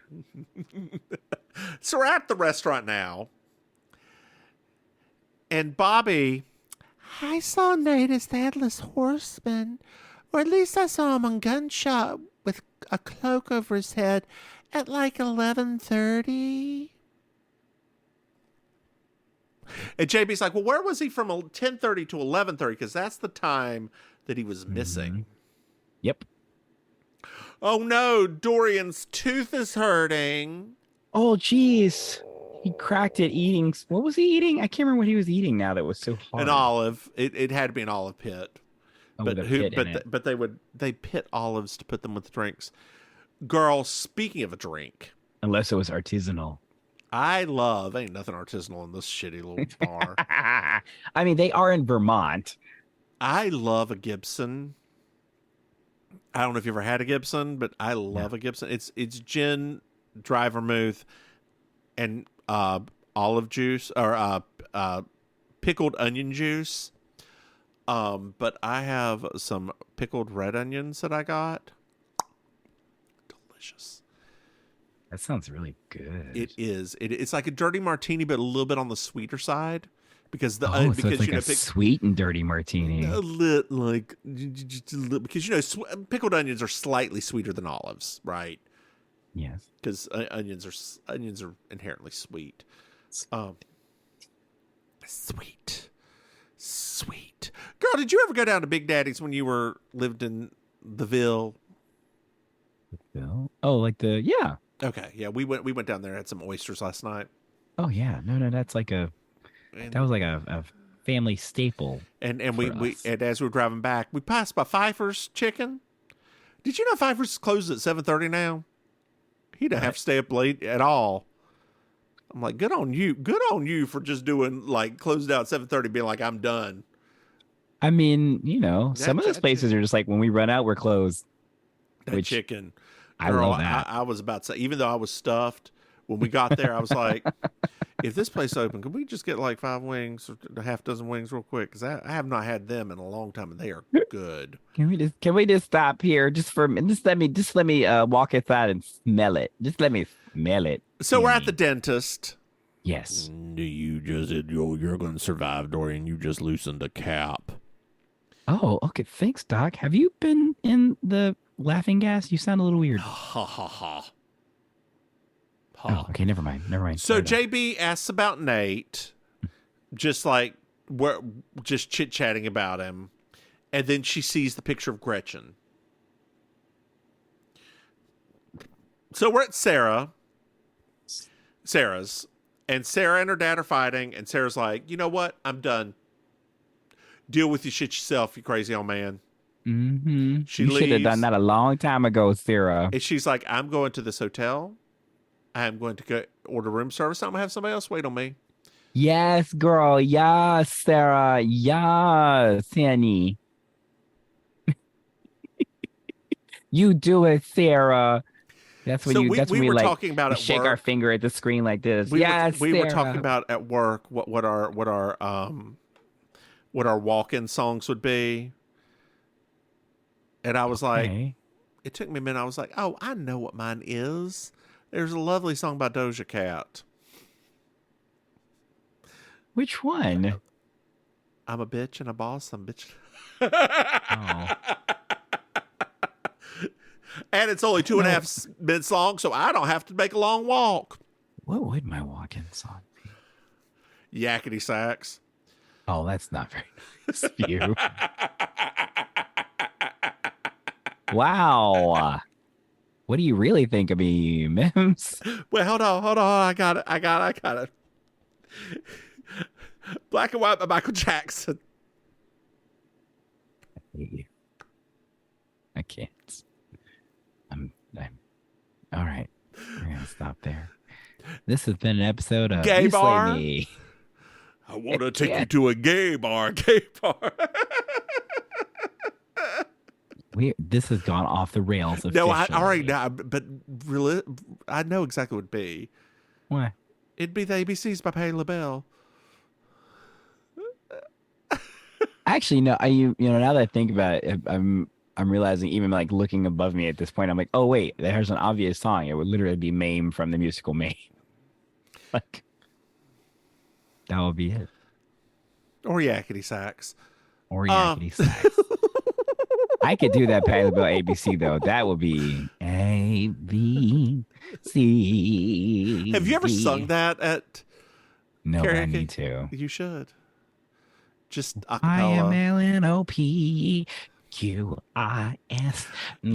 So we're at the restaurant now. And Bobby, I saw Nate as the Headless Horseman. Or at least I saw him on Gunshot with a cloak over his head at like 11:30. And JB's like, well, where was he from 10:30 to 11:30? Because that's the time that he was missing. Yep. Oh no, Dorian's tooth is hurting. Oh, jeez. He cracked it eating. What was he eating? I can't remember what he was eating now that was so hard. An olive. It had to be an olive pit. Oh, But with a pit in it. but they pit olives to put them with drinks. Girl, speaking of a drink, Unless it was artisanal. ain't nothing artisanal in this shitty little bar. I mean, they are in Vermont. I love a Gibson. I don't know if you ever had a Gibson, but I love a Gibson. It's gin, dry vermouth, and olive juice or pickled onion juice. But I have some pickled red onions that I got. Delicious. That sounds really good. It is. It's like a dirty martini, but a little bit on the sweeter side, because so because it's like you know a sweet and dirty martini. because you know pickled onions are slightly sweeter than olives, right? Yes. Because onions are inherently sweet. Sweet. Girl, did you ever go down to Big Daddy's when you lived in the Ville? Bill? Oh, like yeah. Okay, yeah, we went down there and had some oysters last night. Oh yeah. No, that's like that was And like a family staple and we, for we us. and as we were driving back, we passed by Pfeiffer's Chicken. Did you know Pfeiffer's closes at 7:30 now? He don't have What? to stay up late at all. I'm like, good on you. Good on you for just doing like closing out at 7:30, being like, I'm done. I mean, some That of those places are just like when we run out, we're closed. that Which chicken, I girl. love I, that. I was about to say, even though I was stuffed when we got there, I was like, if this place open, could we just get like 5 wings or a half dozen wings real quick? Because I have not had them in a long time, and they are good. Can we just stop here just for a minute? Just let me walk inside and smell it. Just let me smell it. So we're at the Annie. dentist. Yes. You're going to survive, Dorian. You just loosened a cap. Oh, okay. Thanks, Doc. Have you been in the laughing gas? You sound a little weird. Ha ha ha. Oh, okay. Never mind. Never mind. So Sorry, Doc. JB asks about Nate, just like we're just chit chatting about him, and then she sees the picture of Gretchen. So we're at Sarah's, and Sarah and her dad are fighting, and Sarah's like, you know what? I'm done. Deal with your shit yourself, you crazy old man. Mm-hmm. She You should have done leaves, that a long time ago, Sarah. and she's like, I'm going to this hotel. I'm going to go order room service. I'm going to have somebody else wait on me. Yes, girl. Yes, Sarah. Yes, Annie. You do it, Sarah. That's when So you. we, That's we when we were like talking about we at shake our work. finger at the screen like this. We were Yes, we were talking Sarah. about at work what our walk-in songs would be, and I was like, Okay. it took me a minute. I was like, oh, I know what mine is. There's a lovely song by Doja Cat. Which one? I'm a bitch and a boss. I'm a bitch. Oh, And it's only two and a no. half minutes long, so I don't have to make a long walk. What would my walk-in song be? Yakety sax. Oh, that's not very nice of you. Wow. What do you really think of me, Mims? Wait, hold on. I got it. Black and White by Michael Jackson. I can't. I'm all right. We're gonna stop there. This has been an episode of Gay You Slay Bar? Me. I want to take Yeah. you to a gay bar. Gay bar. This has gone off the rails officially. No, I already know, but really, I know exactly what it'd be. What? It'd be the ABCs by Patti LaBelle. Actually, no. Now that I think about it, I'm realizing even like looking above me at this point, I'm like, oh wait, there's an obvious song. It would literally be Maim from the musical Maim. Like that would be it. Or Yakety Sax. Or Uh, Yakety Sax. I could do that Patti LaBelle ABC though. That would be A B C. Have you ever D. sung that at No, but I karaoke? need to. You should. Just a I am cappella. LNOPQIS.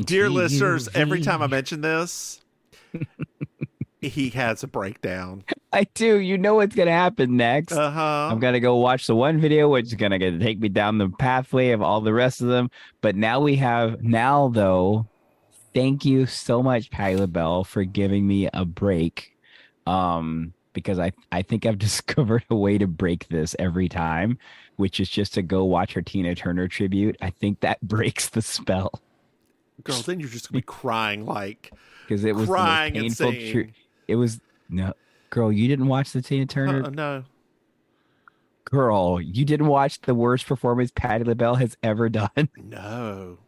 Dear listeners, every time I mention this, he has a breakdown. I do. You know what's gonna happen next. Uh-huh. I'm gonna go watch the one video, which is gonna take me down the pathway of all the rest of them. But now though, thank you so much, Patti LaBelle, for giving me a break. Because I think I've discovered a way to break this every time, which is just to go watch her Tina Turner tribute. I think that breaks the spell Girl, then you're just gonna be crying like because it was crying the and most painful. singing. It was no, girl, you didn't watch the Tina Turner. No. Girl, you didn't watch the worst performance Patti LaBelle has ever done. No.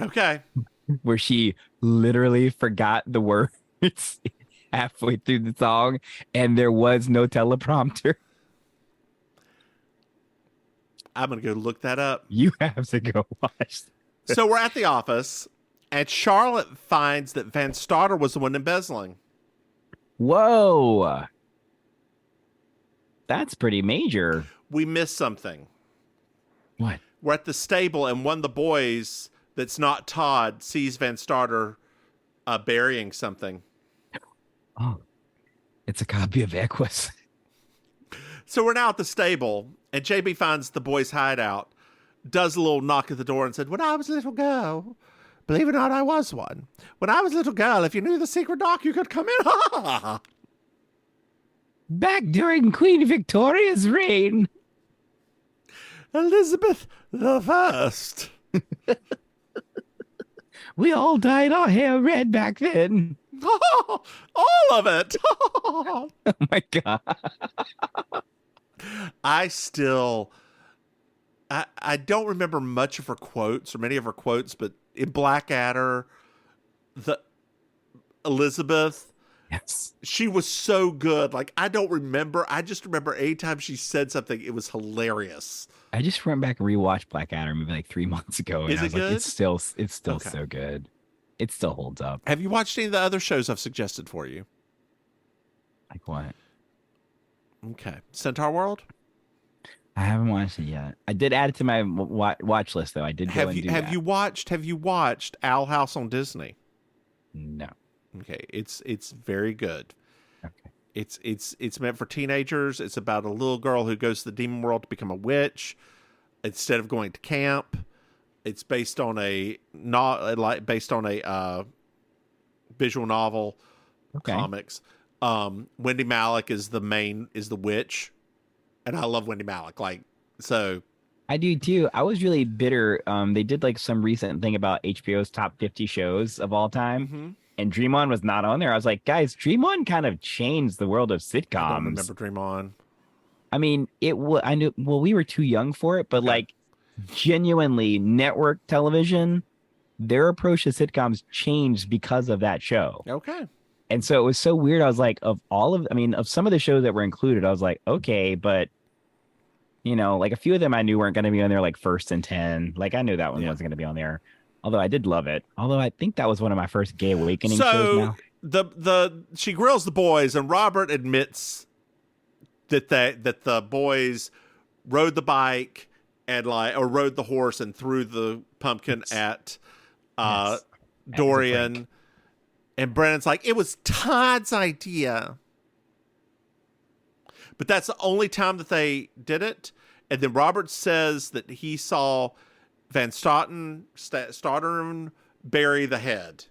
Okay. Where she literally forgot the words halfway through the song and there was no teleprompter. I'm gonna go look that up. You have to go watch. So we're at the office, and Charlotte finds that Van Stotter was the one embezzling. Whoa. That's pretty major. We missed something. What? We're at the stable, and one of the boys that's not Todd sees Van Starter burying something. Oh, it's a copy of Equus. So we're now at the stable, and JB finds the boys' hideout, does a little knock at the door, and said, "When I was a little girl, believe it or not, I was one. When I was a little girl, if you knew the secret knock, you could come in." Back during Queen Victoria's reign. Elizabeth the First. We all dyed our hair red back then. Oh, all of it. Oh my God. I don't remember much of her quotes or many of her quotes, but in Blackadder, the Elizabeth, Yes. she was so good. Like, I don't remember. I just remember anytime she said something, it was hilarious. I just went back and rewatched Blackadder maybe like 3 months ago. And Is I was it like, good? it's still Okay. so good. It still holds up. Have you watched any of the other shows I've suggested for you? Like what? Okay. Centaur World? I haven't watched it yet. I did add it to my watch list though. I did go and do that. Have you watched Owl House on Disney? No. Okay. It's very good. Okay. It's meant for teenagers. It's about a little girl who goes to the demon world to become a witch instead of going to camp. It's based on a visual novel, Okay. comics. Wendy Malick is the witch, and I love Wendy Malick. Like, so I do too. I was really bitter. They did like some recent thing about HBO's top 50 shows of all time. And Dream On was not on there. I was like, guys, Dream On kind of changed the world of sitcoms. I don't remember Dream On. I mean, I knew, well, we were too young for it, but like genuinely network television, their approach to sitcoms changed because of that show. Okay. And so it was so weird. I was like, of some of the shows that were included, I was like, okay, but like a few of them I knew weren't going to be on there, like First and 10. Like I knew that one wasn't going to be on there. Although I did love it. Although I think that was one of my first gay awakening shows now. She grills the boys, and Robert admits that the boys rode the bike and rode the horse and threw the pumpkin at Dorian. And Brennan's like, it was Todd's idea. But that's the only time that they did it. And then Robert says that he saw Van Stotten bury the head.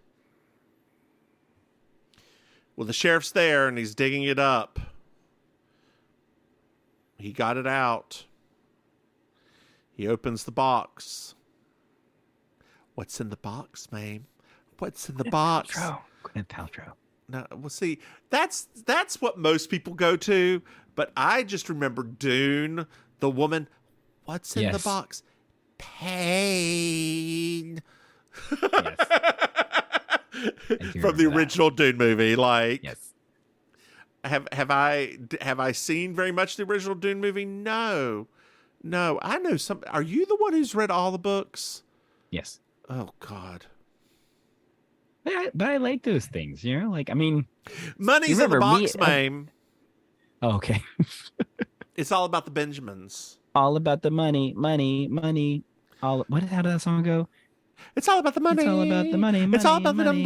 Well, the sheriff's there and he's digging it up. He got it out. He opens the box. What's in the box, Maim? What's in the box? Gwyneth Paltrow. No, well, see, that's what most people go to. But I just remember Dune, the woman. What's in the box? Pain. Yes. From the original Dune movie. Like, yes. Have I seen very much the original Dune movie? No. I know some. Are you the one who's read all the books? Yes. Oh God. But I like those things, like, I mean, money's in the box, Maim. Oh, okay. It's all about the Benjamins. All about the money. How did that song go? It's all about the money. It's all about the money. It's all about the dum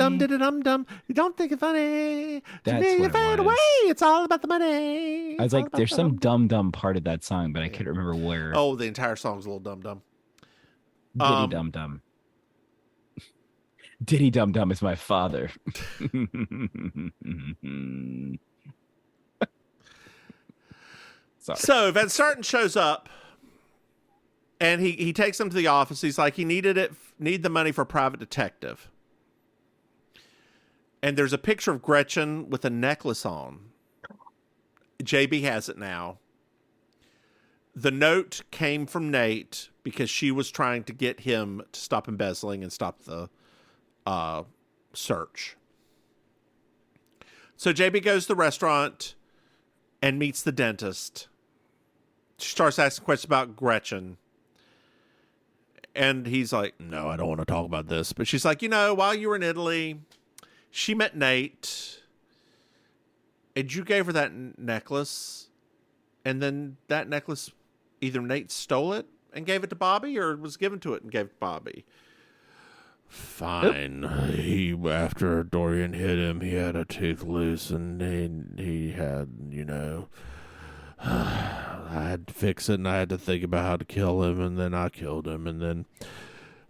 dum. You don't think it's funny. That's what it fade was. away. It's all about the money. I was like, there's some dumb part of that song, but I couldn't remember where. Oh, the entire song's a little dumb. Diddy Dum Dum. Diddy Dum Dum is my father. Sorry. So Van Starten shows up, and he takes him to the office. He's like, he need the money for a private detective. And there's a picture of Gretchen with a necklace on. JB has it now. The note came from Nate because she was trying to get him to stop embezzling and stop the search. So JB goes to the restaurant and meets the dentist. She starts asking questions about Gretchen. And he's like, no, I don't want to talk about this. But she's like, while you were in Italy, she met Nate. And you gave her that necklace. And then that necklace, either Nate stole it and gave it to Bobby or was given to it and gave it to Bobby. Fine. After Dorian hit him, he had a tooth loose, and he had, I had to fix it, and I had to think about how to kill him, and then I killed him, and then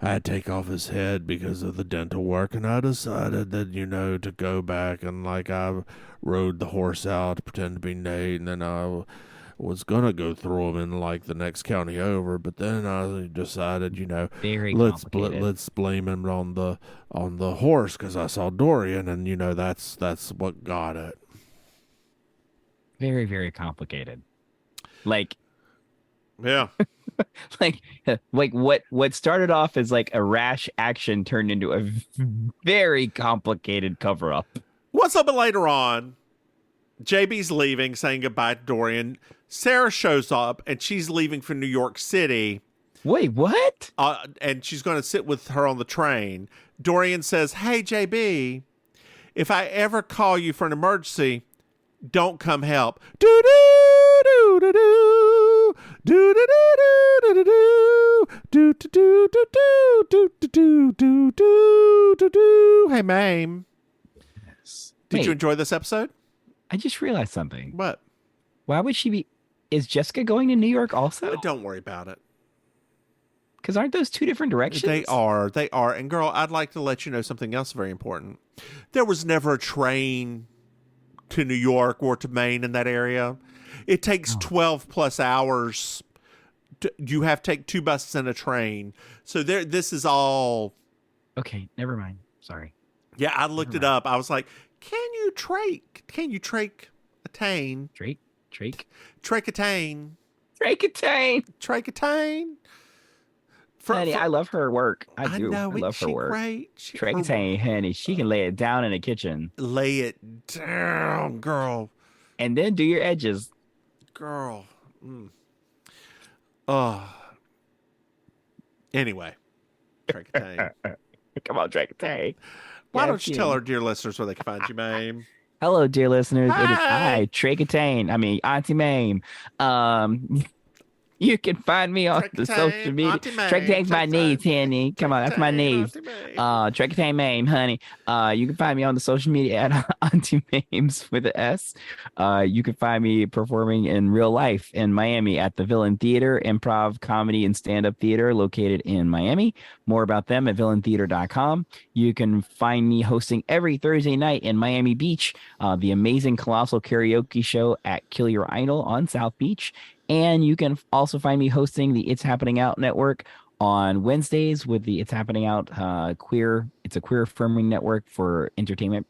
I had to take off his head because of the dental work, and I decided that, to go back, and I rode the horse out to pretend to be Nate, and then I was gonna go throw him in the next county over, but then I decided, Very let's complicated. blame him on the horse because I saw Dorian, and that's what got it. Very, very complicated. Like, Yeah. like what started off as a rash action turned into a very complicated cover up. What's up? Later on, JB's leaving, saying goodbye to Dorian. Sarah shows up, and she's leaving for New York City. Wait, what? And she's going to sit with her on the train. Dorian says, "Hey, JB, if I ever call you for an emergency, don't come help." Do do do do do do do do do do do do do do do do do do. Hey, Maim. Yes. Did Wait, you enjoy this episode? I just realized something. What? Why would she be? Is Jessica going to New York also? Don't worry about it. Because aren't those two different directions? They are. And girl, I'd like to let you know something else very important. There was never a train to New York or to Maine in that area. It takes 12 plus hours. You have to take 2 buses and a train. So this is all. Okay, never mind. Sorry. Yeah, I looked it up. I was like, can you attain? Trake-a-tane. Honey, I love her work. I do. I love her work. Trake-a-tane, honey, she can lay it down in the kitchen. Lay it down, girl. And then do your edges. Girl. Anyway. Trake-a-tane. Come on, Trake-a-tane. Why don't you tell our dear listeners where they can find you, Maim? Hello, dear listeners. Hi. It is I, Trake-a-tane. Auntie Maim. You can find me on the social media. Trake-a-tane's my niece, honey. Come on, that's my niece. Trake-a-tane Maim, honey. You can find me on the social media at Auntie Maims with an S. You can find me performing in real life in Miami at the Villain Theater, improv, comedy, and stand-up theater located in Miami. More about them at villaintheater.com. You can find me hosting every Thursday night in Miami Beach, the amazing Colossal Karaoke Show at Kill Your Idol on South Beach. And you can also find me hosting the It's Happening Out Network on Wednesdays with the It's Happening Out It's a queer affirming network for entertainment.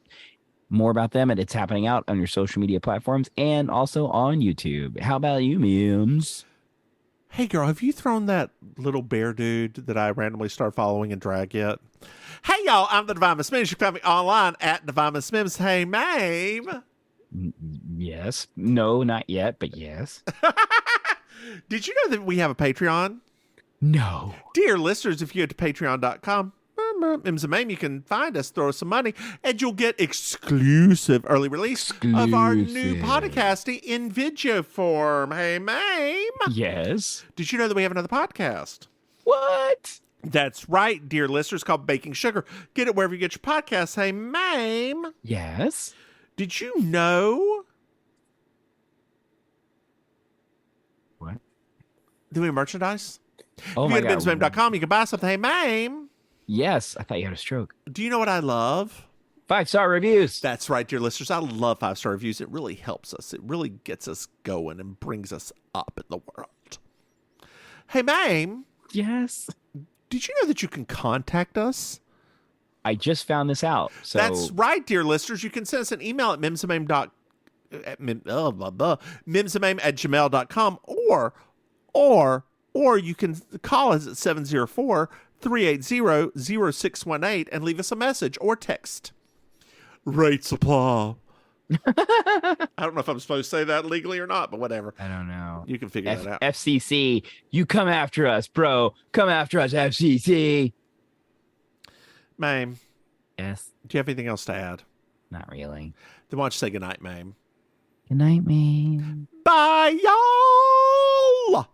More about them at It's Happening Out on your social media platforms and also on YouTube. How about you, Mims? Hey, girl, have you thrown that little bear dude that I randomly started following in drag yet? Hey, y'all, I'm the Divine Miss Mims. You can find me online at Divine Miss Mims. Hey, Maim. Yes. No, not yet, but yes. Did you know that we have a Patreon? No. Dear listeners, if you go to patreon.com, Mims and Maim, you can find us, throw us some money, and you'll get exclusive early release of our new podcasting in video form. Hey, Maim. Yes. Did you know that we have another podcast? What? That's right, dear listeners, called Baking Sugar. Get it wherever you get your podcasts. Hey, Maim. Yes. Did you know? What? Do we have merchandise? Oh, if my you go to God. MimsMaim.com, you can buy something. Hey, Maim. Yes. I thought you had a stroke. Do you know what I love? 5-star reviews. That's right, dear listeners. I love 5-star reviews. It really helps us. It really gets us going and brings us up in the world. Hey, Maim. Yes. Did you know that you can contact us? I just found this out. So That's right, dear listeners. You can send us an email at mimsamaim@gmail.com or you can call us at 704-380-0618 and leave us a message or text. Rate supply. I don't know if I'm supposed to say that legally or not, but whatever. I don't know. You can figure that out. FCC, you come after us, bro. Come after us, FCC. Maim, Yes. do you have anything else to add? Not really. Then why don't you say goodnight, Maim? Good night, man. Bye, y'all!